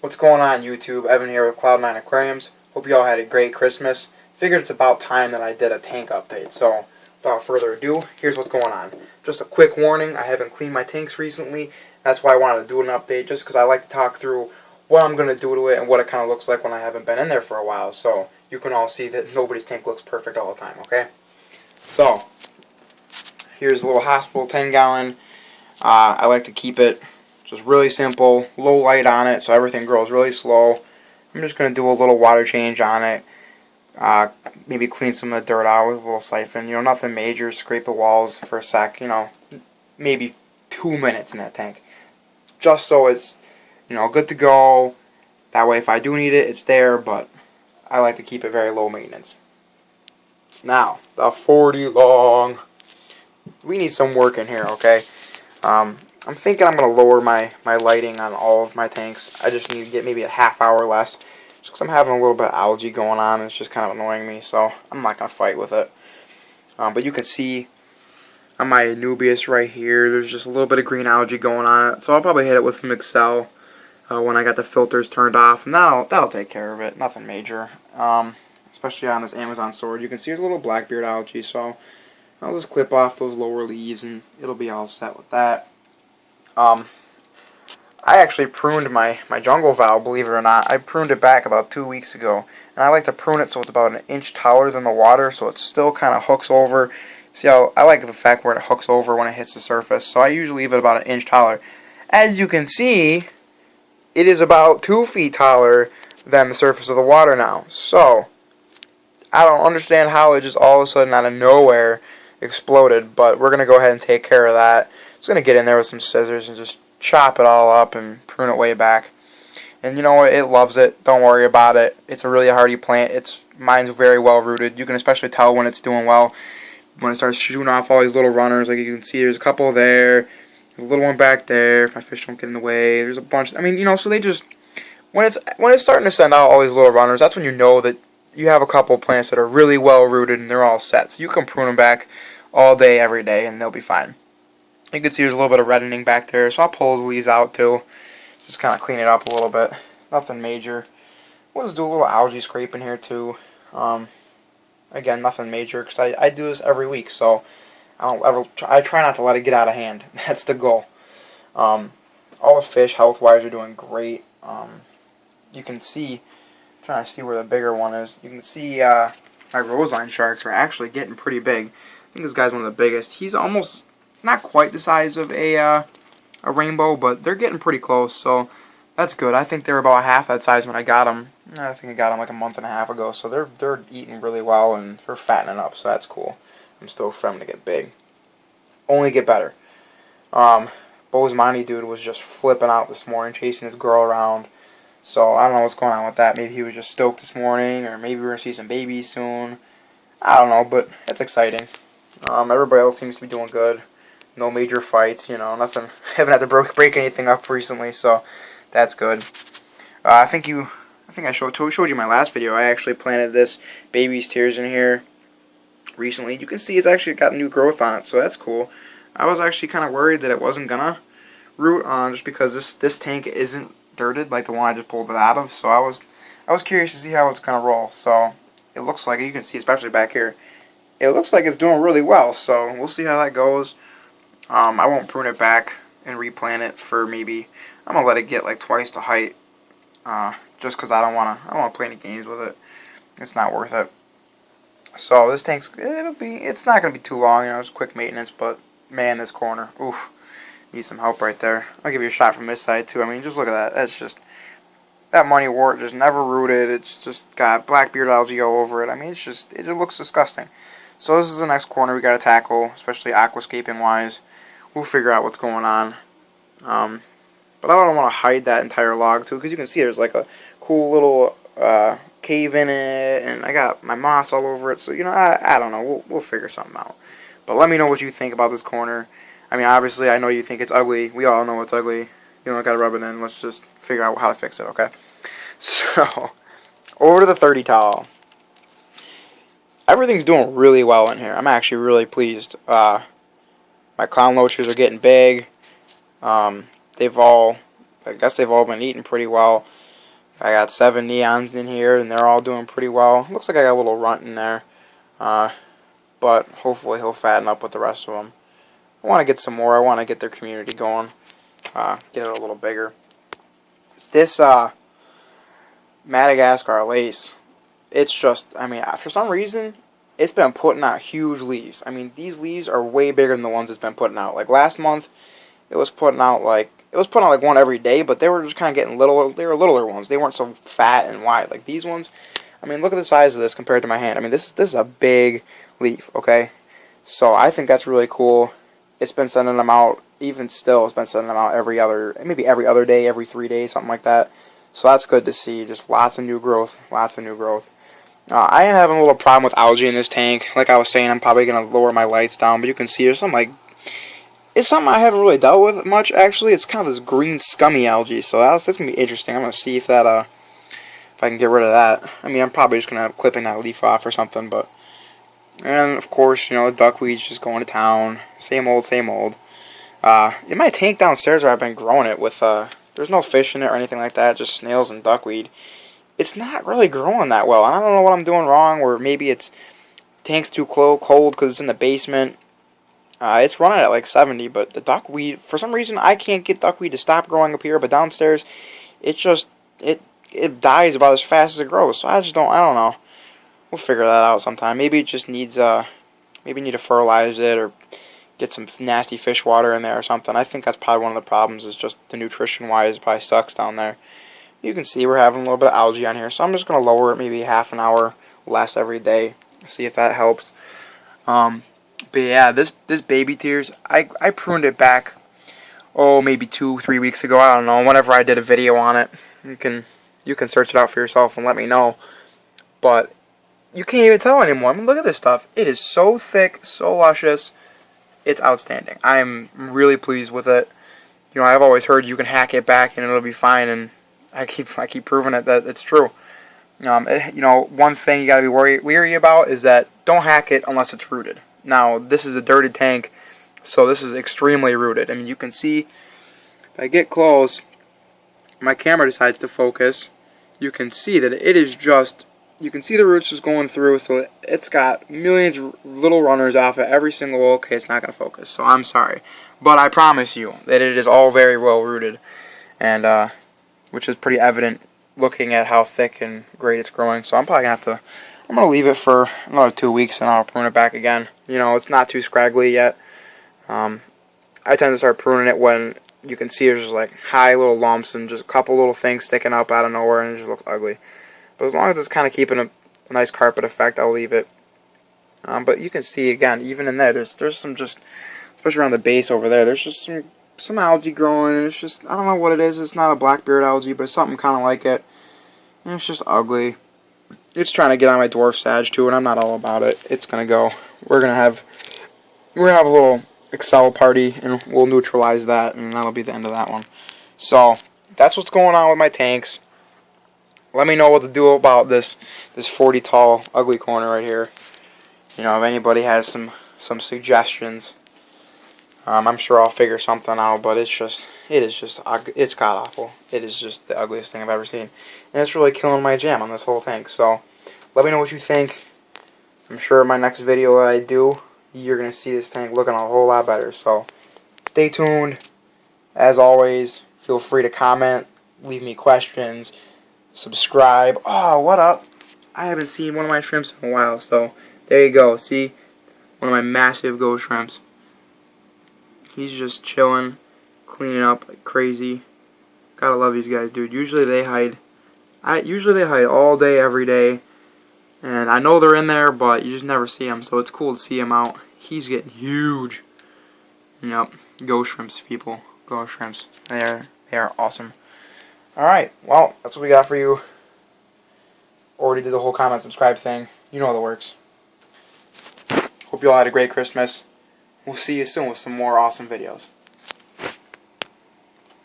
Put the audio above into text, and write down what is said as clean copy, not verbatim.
What's going on, YouTube? Evan here with Cloud9 Aquariums. Hope you all had a great Christmas. Figured it's about time that I did a tank update. So, without further ado, here's what's going on. Just a quick warning, I haven't cleaned my tanks recently. That's why I wanted to do an update, just because I like to talk through what I'm going to do to it and what it kind of looks like when I haven't been in there for a while. So, you can all see that nobody's tank looks perfect all the time, okay? So, here's a little hospital 10-gallon. I like to keep it just really simple, low light on it, so everything grows really slow. I'm just going to do a little water change on it. Maybe clean some of the dirt out with a little siphon. You know, nothing major. Scrape the walls for a sec. You know, maybe 2 minutes in that tank. Just so it's, you know, good to go. That way if I do need it, it's there, but I like to keep it very low maintenance. Now, the 40 long. We need some work in here, okay? I'm thinking I'm going to lower my lighting on all of my tanks. I just need to get maybe a half hour less. Just because I'm having a little bit of algae going on. It's just kind of annoying me, so I'm not going to fight with it. But you can see on my Nubius right here, there's just a little bit of green algae going on it. So I'll probably hit it with some Excel when I got the filters turned off. And that'll take care of it. Nothing major. Especially on this Amazon sword. You can see there's a little Blackbeard algae, so I'll just clip off those lower leaves and it'll be all set with that. I actually pruned my jungle valve, believe it or not. I pruned it back about 2 weeks ago. And I like to prune it so it's about an inch taller than the water, so it still kind of hooks over. See how I like the fact where it hooks over when it hits the surface. So I usually leave it about an inch taller. As you can see, it is about 2 feet taller than the surface of the water now. So I don't understand how it just all of a sudden out of nowhere exploded, but we're going to go ahead and take care of that. Just going to get in there with some scissors and just chop it all up and prune it way back. And you know what? It loves it. Don't worry about it. It's a really hardy plant. Mine's very well rooted. You can especially tell when it's doing well. When it starts shooting off all these little runners, like you can see there's a couple there, a little one back there, if my fish don't get in the way. There's a bunch. I mean, you know, so they just, when it's starting to send out all these little runners, that's when you know that you have a couple plants that are really well rooted and they're all set. So you can prune them back all day, every day, and they'll be fine. You can see there's a little bit of reddening back there, so I'll pull the leaves out too. Just kind of clean it up a little bit. Nothing major. We'll just do a little algae scraping here too. Again, nothing major, because I do this every week, so I try not to let it get out of hand. That's the goal. All the fish, health-wise, are doing great. You can see, I'm trying to see where the bigger one is. You can see my roseline sharks are actually getting pretty big. I think this guy's one of the biggest. He's almost not quite the size of a rainbow, but they're getting pretty close, so that's good. I think they were about half that size when I got them. I think I got them like a month and a half ago, so they're eating really well and they're fattening up, so that's cool. I'm stoked for them to get big. Only get better. Bozemonte dude was just flipping out this morning, chasing his girl around. So I don't know what's going on with that. Maybe he was just stoked this morning, or maybe we're going to see some babies soon. I don't know, but it's exciting. Everybody else seems to be doing good. No major fights, you know, nothing. Haven't had to break anything up recently, so that's good. I think I showed you my last video. I actually planted this baby's tears in here recently. You can see it's actually got new growth on it, so that's cool. I was actually kind of worried that it wasn't gonna root on, just because this tank isn't dirted like the one I just pulled it out of. So I was curious to see how it's gonna roll. So it looks like, you can see, especially back here, it looks like it's doing really well. So we'll see how that goes. I won't prune it back and replant it for maybe, I'm gonna let it get like twice the height, just because I don't wanna play any games with it. It's not worth it. So this tank's, it's not gonna be too long, you know, it's quick maintenance, but man, this corner, oof, needs some help right there. I'll give you a shot from this side too. I mean, just look at that. That's just, that moneywort just never rooted. It's just got Blackbeard algae all over it. I mean, it just looks disgusting. So this is the next corner we gotta tackle, especially aquascaping wise. We'll figure out what's going on. But I don't want to hide that entire log too, because you can see there's like a cool little cave in it, and I got my moss all over it. So, you know, I don't know. We'll figure something out. But let me know what you think about this corner. I mean, obviously, I know you think it's ugly. We all know it's ugly. You don't gotta rub it in. Let's just figure out how to fix it, okay? So, over to the 30 towel. Everything's doing really well in here. I'm actually really pleased. My clown loaches are getting big. I guess they've all been eating pretty well. I got 7 neons in here, and they're all doing pretty well. Looks like I got a little runt in there, but hopefully he'll fatten up with the rest of them. I want to get some more. I want to get their community going, get it a little bigger. This Madagascar lace, it's just, I mean, for some reason, it's been putting out huge leaves. I mean, these leaves are way bigger than the ones it's been putting out. Like last month, it was putting out like one every day, but they were just kind of getting little. They were littler ones. They weren't so fat and wide like these ones. I mean, look at the size of this compared to my hand. I mean, this is a big leaf. Okay, so I think that's really cool. It's been sending them out. Even still, it's been sending them out maybe every other day, every 3 days, something like that. So that's good to see. Just lots of new growth. Lots of new growth. I am having a little problem with algae in this tank. Like I was saying, I'm probably going to lower my lights down, but you can see there's some like, it's something I haven't really dealt with much actually. It's kind of this green scummy algae, so that's going to be interesting. I'm going to see if that if I can get rid of that. I mean, I'm probably just going to end up clipping that leaf off or something, but, and of course, you know, the duckweed's just going to town. Same old, same old. In my tank downstairs where I've been growing it with, there's no fish in it or anything like that, just snails and duckweed. It's not really growing that well, and I don't know what I'm doing wrong, or maybe it's tank's too cold because it's in the basement. It's running at like 70, but the duckweed, for some reason, I can't get duckweed to stop growing up here, but downstairs, it just, it dies about as fast as it grows, so I don't know. We'll figure that out sometime. Maybe it just needs, maybe need to fertilize it, or get some nasty fish water in there or something. I think that's probably one of the problems, is just the nutrition-wise probably sucks down there. You can see we're having a little bit of algae on here, so I'm just going to lower it maybe half an hour less every day, see if that helps. But yeah, this baby tears, I pruned it back, maybe 2-3 weeks ago, I don't know, whenever I did a video on it. You can search it out for yourself and let me know. But you can't even tell anymore. I mean, look at this stuff. It is so thick, so luscious. It's outstanding. I'm really pleased with it. You know, I've always heard you can hack it back and it'll be fine, and I keep proving it that it's true. You know, one thing you gotta be weary about is that don't hack it unless it's rooted. Now, this is a dirted tank, so this is extremely rooted. I mean, you can see, if I get close, my camera decides to focus, you can see that it is just, you can see the roots just going through, so it's got millions of little runners off it every single, okay, it's not going to focus, so I'm sorry. But I promise you that it is all very well rooted, and, which is pretty evident looking at how thick and great it's growing. So I'm probably going to I'm going to leave it for another 2 weeks and I'll prune it back again. You know, it's not too scraggly yet. I tend to start pruning it when you can see there's just like high little lumps and just a couple little things sticking up out of nowhere and it just looks ugly. But as long as it's kind of keeping a nice carpet effect, I'll leave it. But you can see again, even in there, there's some just, especially around the base over there, there's just some algae growing, and it's just, I don't know what it is. It's not a blackbeard algae, but something kind of like it, and it's just ugly. It's trying to get on my dwarf sage too, and I'm not all about it. It's gonna go. We're gonna have a little Excel party, and we'll neutralize that, and that'll be the end of that one. So that's what's going on with my tanks. Let me know what to do about this 40 tall ugly corner right here. You know, if anybody has some suggestions. I'm sure I'll figure something out, but it's god awful. It is just the ugliest thing I've ever seen. And it's really killing my jam on this whole tank. So, let me know what you think. I'm sure in my next video that I do, you're going to see this tank looking a whole lot better. So, stay tuned. As always, feel free to comment, leave me questions, subscribe. Oh, what up? I haven't seen one of my shrimps in a while, so there you go. See? One of my massive ghost shrimps. He's just chilling, cleaning up like crazy. Gotta love these guys, dude. Usually they hide all day, every day. And I know they're in there, but you just never see them, so it's cool to see him out. He's getting huge. Yep, ghost shrimps, people. Ghost shrimps. They are awesome. Alright, well, that's what we got for you. Already did the whole comment, subscribe thing. You know how that works. Hope you all had a great Christmas. We'll see you soon with some more awesome videos.